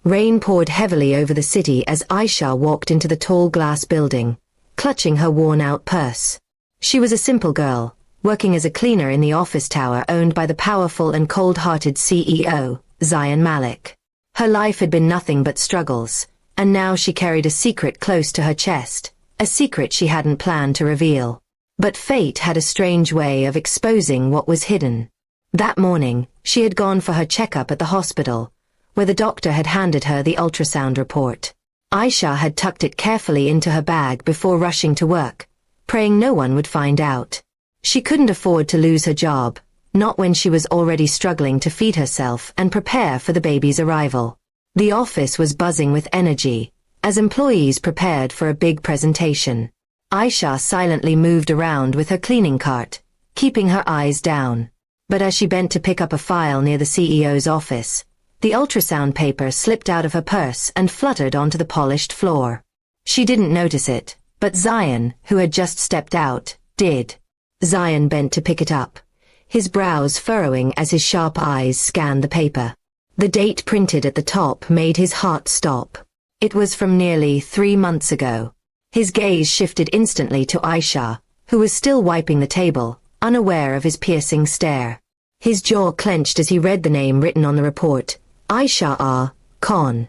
Rain poured heavily over the city as Aisha walked into the tall glass building, clutching her worn-out purse. She was a simple girl, working as a cleaner in the office tower owned by the powerful and cold-hearted CEO, Zayan Malik. Her life had been nothing but struggles, and now she carried a secret close to her chest, a secret she hadn't planned to reveal. But fate had a strange way of exposing what was hidden. That morning, she had gone for her checkup at the hospital, where the doctor had handed her the ultrasound report. Aisha had tucked it carefully into her bag before rushing to work, praying no one would find out. She couldn't afford to lose her job, not when she was already struggling to feed herself and prepare for the baby's arrival. The office was buzzing with energy, as employees prepared for a big presentation. Aisha silently moved around with her cleaning cart, keeping her eyes down. But as she bent to pick up a file near the CEO's office, the ultrasound paper slipped out of her purse and fluttered onto the polished floor. She didn't notice it, but Zayan, who had just stepped out, did. Zayan bent to pick it up, his brows furrowing as his sharp eyes scanned the paper. The date printed at the top made his heart stop. It was from nearly 3 months ago. His gaze shifted instantly to Aisha, who was still wiping the table, unaware of his piercing stare. His jaw clenched as he read the name written on the report, Aisha R. Khan.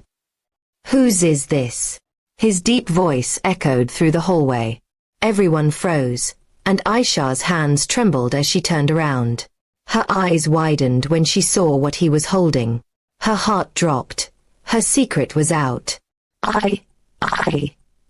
Whose is this? His deep voice echoed through the hallway. Everyone froze, and Aisha's hands trembled as she turned around. Her eyes widened when she saw what he was holding. Her heart dropped. Her secret was out. I,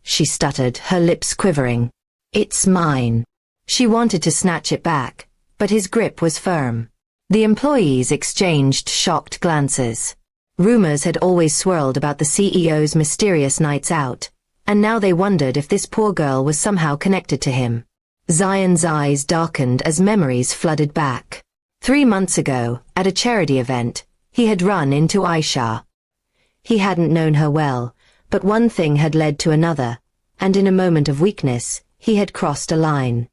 she stuttered, her lips quivering. It's mine. She wanted to snatch it back, but his grip was firm. The employees exchanged shocked glances. Rumors had always swirled about the CEO's mysterious nights out, and now they wondered if this poor girl was somehow connected to him. Zayan's eyes darkened as memories flooded back. 3 months ago, at a charity event, he had run into Aisha. He hadn't known her well, but one thing had led to another, and in a moment of weakness, he had crossed a line.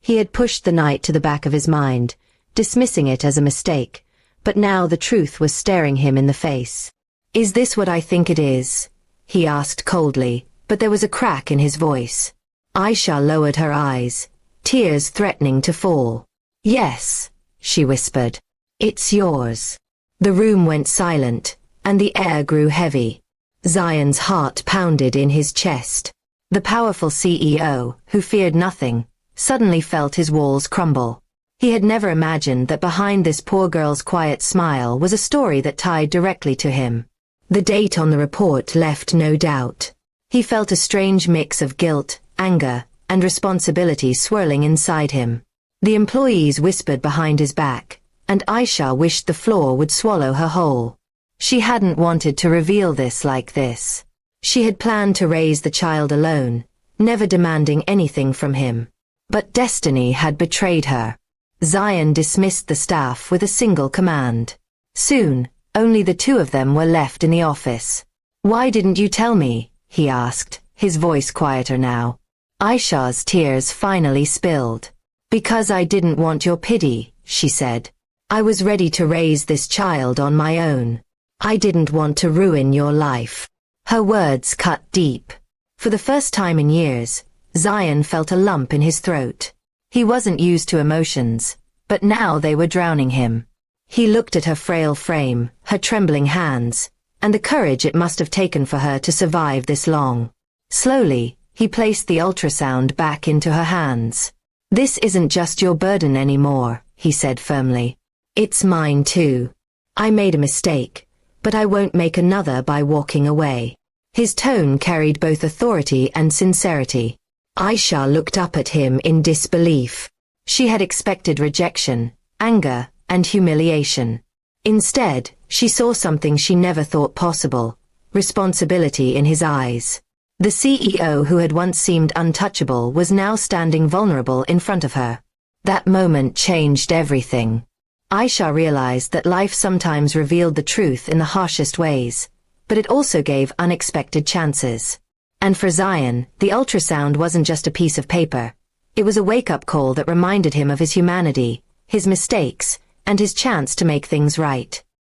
He had pushed the night to the back of his mind, dismissing it as a mistake, but now the truth was staring him in the face. Is this what I think it is? He asked coldly, but there was a crack in his voice. Aisha lowered her eyes, tears threatening to fall. Yes, she whispered. It's yours. The room went silent, and the air grew heavy. Zayan's heart pounded in his chest. The powerful CEO, who feared nothing, suddenly felt his walls crumble. He had never imagined that behind this poor girl's quiet smile was a story that tied directly to him. The date on the report left no doubt. He felt a strange mix of guilt, anger, and responsibility swirling inside him. The employees whispered behind his back, and Aisha wished the floor would swallow her whole. She hadn't wanted to reveal this like this. She had planned to raise the child alone, never demanding anything from him. But destiny had betrayed her. Zayan dismissed the staff with a single command. Soon, only the two of them were left in the office. Why didn't you tell me? He asked, his voice quieter now. Aisha's tears finally spilled. Because I didn't want your pity, she said. I was ready to raise this child on my own. I didn't want to ruin your life. Her words cut deep. For the first time in years, Zayan felt a lump in his throat. He wasn't used to emotions, but now they were drowning him. He looked at her frail frame, her trembling hands, and the courage it must have taken for her to survive this long. Slowly, he placed the ultrasound back into her hands. This isn't just your burden anymore, he said firmly. It's mine too. I made a mistake, but I won't make another by walking away. His tone carried both authority and sincerity. Aisha looked up at him in disbelief. She had expected rejection, anger, and humiliation. Instead, she saw something she never thought possible, responsibility in his eyes. The CEO who had once seemed untouchable was now standing vulnerable in front of her. That moment changed everything. Aisha realized that life sometimes revealed the truth in the harshest ways, but it also gave unexpected chances. And for Zayan, the ultrasound wasn't just a piece of paper. It was a wake-up call that reminded him of his humanity, his mistakes, and his chance to make things right.